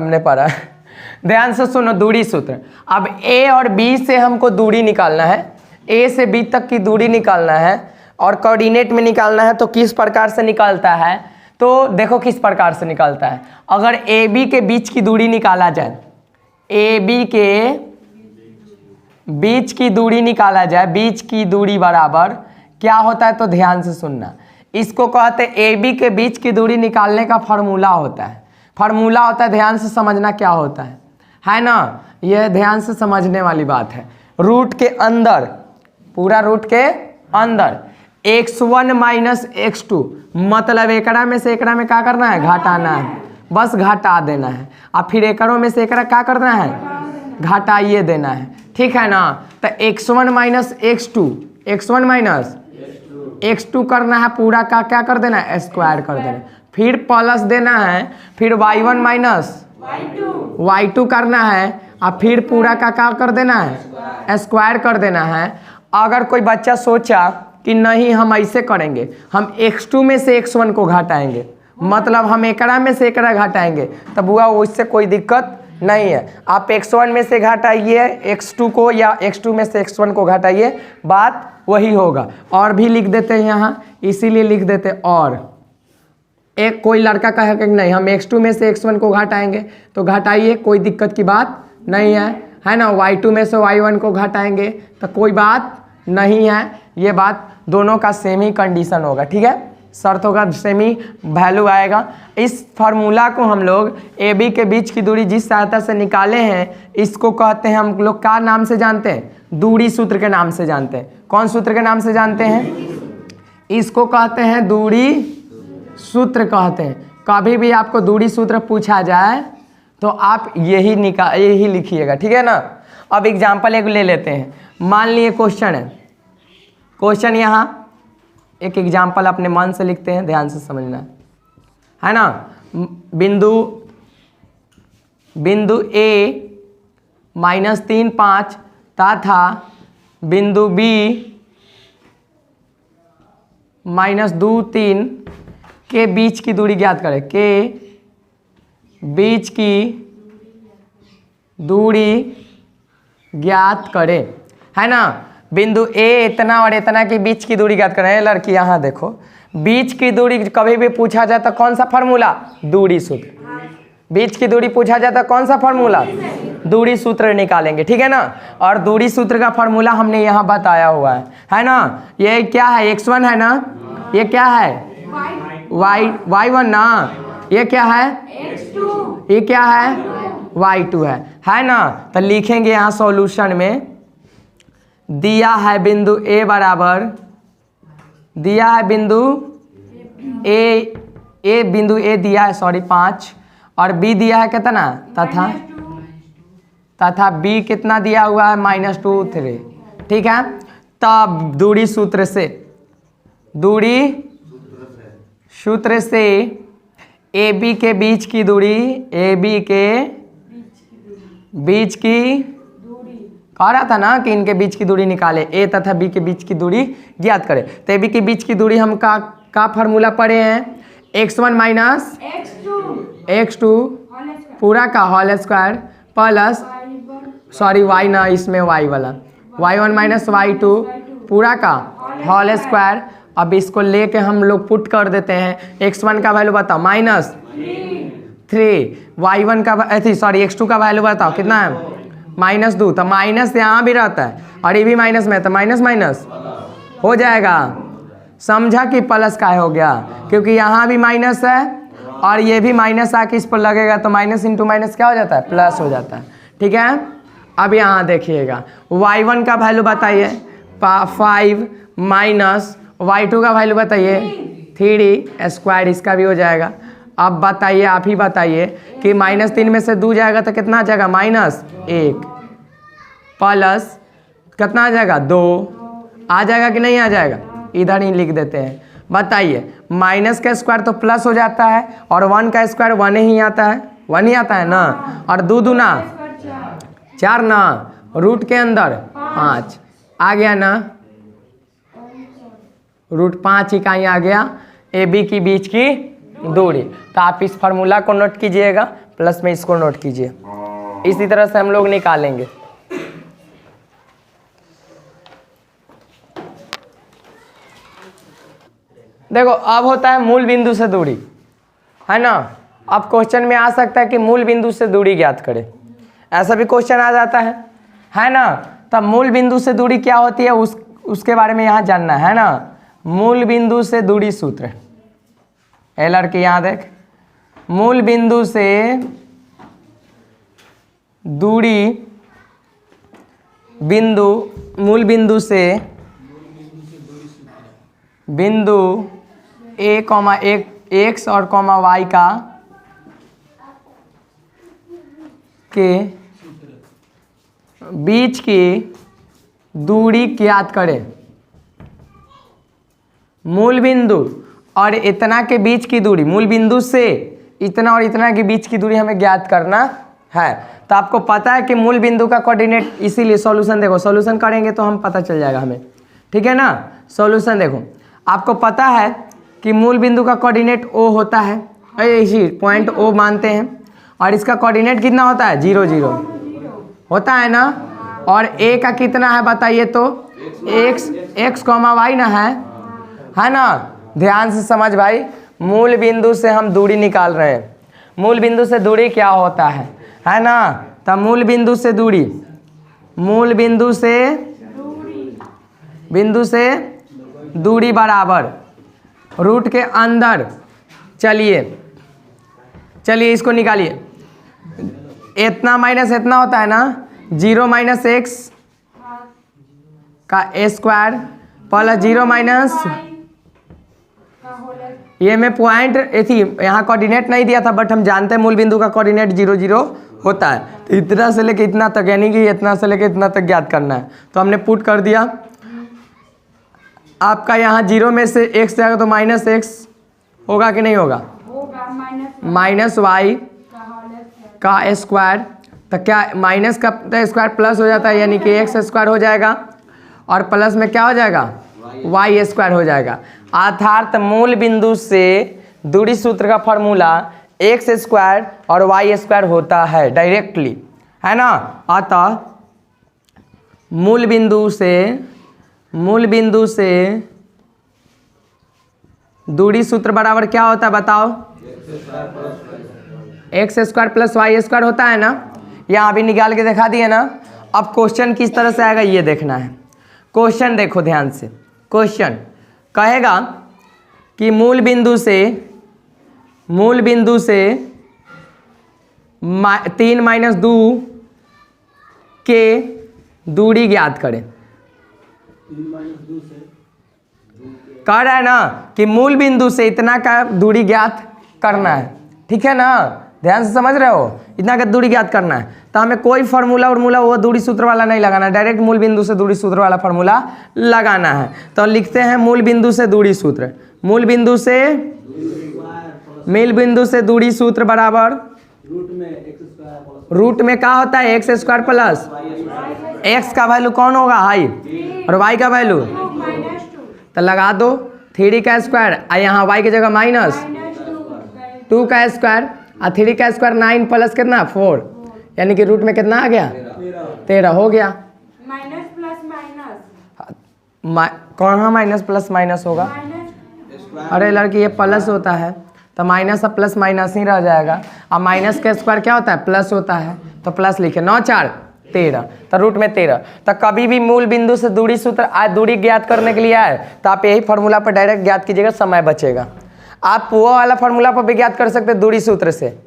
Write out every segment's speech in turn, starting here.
हमने पढ़ा। ध्यान से सुनो दूरी सूत्र। अब ए और बी से हमको दूरी निकालना है, ए से बी तक की दूरी निकालना है और कोऑर्डिनेट में निकालना है। तो किस प्रकार से निकालता है, तो देखो किस प्रकार से निकालता है। अगर ए बी के बीच की दूरी निकाला जाए, ए बी के बीच की दूरी निकाला जाए, बीच की दूरी बराबर क्या होता है, तो ध्यान से सुनना। इसको कहते हैं ए बी के बीच की दूरी निकालने का फार्मूला होता है। फार्मूला होता है, ध्यान से समझना क्या होता है ना। यह ध्यान से समझने वाली बात है। रूट के अंदर, पूरा रूट के अंदर x1 माइनस x2, मतलब एकड़ा में से एकड़ा में क्या करना है, घटाना है, बस घटा देना है। अब फिर एकड़ों में से एकड़ा क्या करना है, घटाइए देना है, ठीक है ना। तो x1 minus x2, x1 minus x2 करना है, पूरा का क्या कर देना है, स्क्वायर कर देना है। फिर प्लस देना है, फिर y1 माइनस y2 करना है, और फिर पूरा का क्या कर देना है, स्क्वायर कर देना है। अगर कोई बच्चा सोचा कि नहीं हम ऐसे करेंगे, हम x2 में से x1 को घटाएंगे, मतलब हम एकड़ा में से एकड़ा घटाएंगे, तब हुआ उससे कोई दिक्कत नहीं है। आप x1 में से घटाइए x2 को या x2 में से x1 को घटाइए, बात वही होगा। और भी लिख देते हैं यहाँ, इसीलिए लिख देते और। एक कोई लड़का कहे कि नहीं हम x2 में से x1 को घटाएंगे, तो घटाइए, कोई दिक्कत की बात नहीं है ना। y2 में से y1 को घटाएंगे तो कोई बात नहीं है। ये बात दोनों का सेम ही कंडीशन होगा, ठीक है, शर्तों का सेम ही वैल्यू आएगा। इस फार्मूला को हम लोग ए बी के बीच की दूरी जिस सहायता से निकाले हैं, इसको कहते हैं, हम लोग क्या नाम से जानते हैं, दूरी सूत्र के नाम से जानते हैं। कौन सूत्र के नाम से जानते हैं, इसको कहते हैं दूरी सूत्र कहते हैं। कभी भी आपको दूरी सूत्र पूछा जाए तो आप यही लिखिएगा, ठीक है ना। अब एग्जाम्पल एक ले लेते हैं। मान लिए क्वेश्चन है, क्वेश्चन यहाँ एक एग्जाम्पल अपने मन से लिखते हैं, ध्यान से समझना है ना। बिंदु ए -3 5 तथा बिंदु बी -2 3 के बीच की दूरी ज्ञात करें। के बीच की दूरी ज्ञात करें, है ना। बिंदु ए इतना और इतना के बीच की दूरी ज्ञात करें। लड़की यहाँ देखो, बीच की दूरी कभी भी पूछा जाए तो कौन सा फार्मूला, दूरी सूत्र। बीच की दूरी पूछा जाए तो कौन सा फार्मूला, दूरी सूत्र निकालेंगे, ठीक है ना। और दूरी सूत्र का फार्मूला हमने यहाँ बताया हुआ है ना। ये क्या है, x1 है ना, ये क्या है, y1 ना, ये क्या है, x2, ये क्या है, y2 है ना। तो लिखेंगे यहाँ सॉल्यूशन में, दिया है बिंदु ए बराबर, दिया है बिंदु ए बिंदु ए दिया है 5 और बी दिया है कितना, तथा बी कितना दिया हुआ है, -2 3, ठीक है। तब दूरी सूत्र से ए बी के बीच की दूरी, ए बी के बीच की कह रहा था ना कि इनके बीच की दूरी निकाले, ए तथा बी के बीच की दूरी ज्ञात करें। तो ए बी के बीच की दूरी हम का फार्मूला पढ़े हैं, x1 माइनस x2 पूरा का होल स्क्वायर प्लस y ना, इसमें y वाला, y1 माइनस y2 पूरा का होल स्क्वायर। अब इसको लेके हम लोग पुट कर देते हैं। x1 का वैल्यू बताओ -3, y1 का x2 का वैल्यू बताओ कितना है, -2। तो माइनस यहाँ भी रहता है और ये भी माइनस में, तो माइनस हो जाएगा। समझा कि प्लस का हो गया, क्योंकि यहाँ भी माइनस है और ये भी माइनस आके इस पर लगेगा, तो माइनस इंटू माइनस क्या हो जाता है, प्लस हो जाता है, ठीक है। अब यहाँ देखिएगा, y1 का वैल्यू बताइए 5 माइनस y2 का वैल्यू बताइए 3 स्क्वायर, इसका भी हो जाएगा। अब बताइए, आप ही बताइए कि -3 में से 2 जाएगा तो कितना आ जाएगा, -1 प्लस कितना आ जाएगा, 2 आ जाएगा कि नहीं आ जाएगा, इधर ही लिख देते हैं। बताइए, माइनस का स्क्वायर तो प्लस हो जाता है और 1 का स्क्वायर 1 ही आता है, 1 ही आता है ना। और 2 दूना 4 ना, रूट के अंदर 5 आ गया ना, √5 इकाई आ गया ए बी की बीच की दूरी। तो आप इस फार्मूला को नोट कीजिएगा, प्लस में इसको नोट कीजिए। इसी तरह से हम लोग निकालेंगे। देखो अब होता है मूल बिंदु से दूरी, है ना। अब क्वेश्चन में आ सकता है कि मूल बिंदु से दूरी ज्ञात करें, ऐसा भी क्वेश्चन आ जाता है ना। तब मूल बिंदु से दूरी क्या होती है उसके बारे में यहाँ जानना है ना। मूल बिंदु से दूरी सूत्र, ए लड़के यहाँ देख, मूल बिंदु से दूरी मूल बिंदु से बिंदु ए कॉमा एक्स और कॉमा वाई का के बीच की दूरी ज्ञात करें। मूल बिंदु और इतना के बीच की दूरी, मूल बिंदु से इतना और इतना के बीच की दूरी हमें ज्ञात करना है। तो आपको पता है कि मूल बिंदु का कोऑर्डिनेट, इसीलिए सॉल्यूशन देखो, सॉल्यूशन करेंगे तो हम पता चल जाएगा हमें, ठीक है ना। सॉल्यूशन देखो, आपको पता है कि मूल बिंदु का कोऑर्डिनेट ओ होता है, इसी पॉइंट ओ मानते हैं, और इसका कोऑर्डिनेट कितना होता है 0 0 होता है ना। और ए का कितना है बताइए तो, एक्स कॉमा वाई ना है ना। ध्यान से समझ भाई, मूल बिंदु से हम दूरी निकाल रहे हैं। मूल बिंदु से दूरी क्या होता है ना। तब मूल बिंदु से दूरी, मूल बिंदु से दूरी बराबर रूट के अंदर, चलिए इसको निकालिए। इतना माइनस इतना होता है ना, 0 माइनस एक्स का स्क्वायर प्लस 0 माइनस, ये में पॉइंट थी, यहाँ कोऑर्डिनेट नहीं दिया था, बट हम जानते हैं मूल बिंदु का कोऑर्डिनेट 0 0 होता है। तो इतना से लेके इतना तक, यानी कि इतना से लेके इतना तक ज्ञात करना है। तो हमने पुट कर दिया। आपका यहाँ 0 में से x जाएगा तो माइनस एक्स होगा कि नहीं होगा, माइनस वाई का स्क्वायर। तो क्या माइनस का स्क्वायर प्लस हो जाता है, यानी कि एक्स स्क्वायर हो जाएगा, और प्लस में क्या हो जाएगा वाई स्क्वायर हो जाएगा। अर्थात मूल बिंदु से दूरी सूत्र का फॉर्मूला एक्स स्क्वायर और वाई स्क्वायर होता है डायरेक्टली, है ना। अतः मूल बिंदु से दूरी सूत्र बराबर क्या होता है बताओ, X square plus Y square होता है ना। यहाँ अभी निकाल के दिखा दिए ना। अब क्वेश्चन किस तरह से आएगा ये देखना है। क्वेश्चन देखो ध्यान से, क्वेश्चन कहेगा कि मूल बिंदु से 3 माइनस 2 के दूरी ज्ञात करें। कह रहा है ना कि मूल बिंदु से इतना का दूरी ज्ञात करना है, ठीक है ना। ध्यान से समझ रहे हो, इतना का दूरी ज्ञात करना है। तो हमें कोई फार्मूला वो दूरी सूत्र वाला नहीं लगाना, डायरेक्ट मूल बिंदु से दूरी सूत्र वाला फार्मूला लगाना है। तो लिखते हैं मूल बिंदु से दूरी सूत्र, मूल बिंदु से दूरी सूत्र बराबर रूट में क्या होता है एक्स स्क्वायर प्लस, एक्स का वैल्यू कौन होगा हाई, और वाई का वैल्यू तो लगा दो 3 का स्क्वायर, यहाँ वाई की जगह माइनस 2 का स्क्वायर, और 3 का स्क्वायर 9 प्लस कितना 4, यानी कि रूट में कितना आ गया 13 हो गया। माइनस प्लस कौन माइनस प्लस माइनस होगा, अरे लड़की ये प्लस होता है तो माइनस और प्लस माइनस ही रह जाएगा। अब माइनस का स्क्वायर क्या होता है प्लस होता है, तो प्लस लिखे 9 4 13, तो रूट में 13। तो कभी भी मूल बिंदु से दूरी सूत्र दूरी ज्ञात करने के लिए आए तो आप यही फार्मूला पर डायरेक्ट ज्ञात कीजिएगा, समय बचेगा। आप वो वाला फार्मूला पर भी ज्ञात कर सकते हैं दूरी सूत्र से,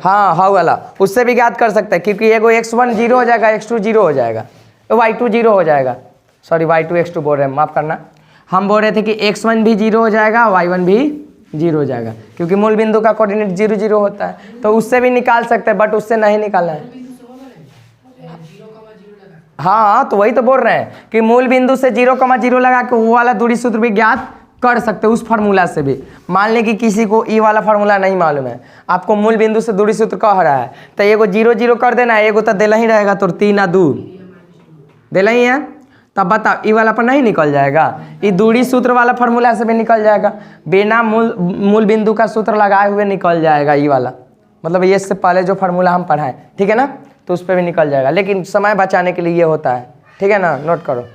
हाँ वाला उससे भी ज्ञात कर सकते हैं, क्योंकि एगो x1 0 हो जाएगा, x2 0 हो जाएगा, y2 0 हो जाएगा, सॉरी y2 x2 बोल रहे हैं, माफ करना। हम बोल रहे थे कि x1 भी 0 हो जाएगा, y1 भी 0 हो जाएगा, क्योंकि मूल बिंदु का कोऑर्डिनेट 0 0 होता है। तो उससे भी निकाल सकते हैं, बट उससे नहीं निकालना है। हाँ तो वही तो बोल रहे हैं कि मूल बिंदु से 0,0 लगा के वो वाला दूरी सूत्र भी ज्ञात कर सकते उस फार्मूला से भी। मान लें कि किसी को ई वाला फार्मूला नहीं मालूम है, आपको मूल बिंदु से दूरी सूत्र कह रहा है, तो एगो 0 0 कर देना है, एगो तो देला ही रहेगा, तो 3 आ 2 देला ही है। तब बताओ ई वाला पर नहीं निकल जाएगा, ये दूरी सूत्र वाला फार्मूला से भी निकल जाएगा, बिना मूल बिंदु का सूत्र लगाए हुए निकल जाएगा ई वाला, मतलब ये इससे पहले जो फार्मूला हम पढ़ाएं, ठीक है ना, तो उस पर भी निकल जाएगा, लेकिन समय बचाने के लिए ये होता है, ठीक है ना, नोट करो।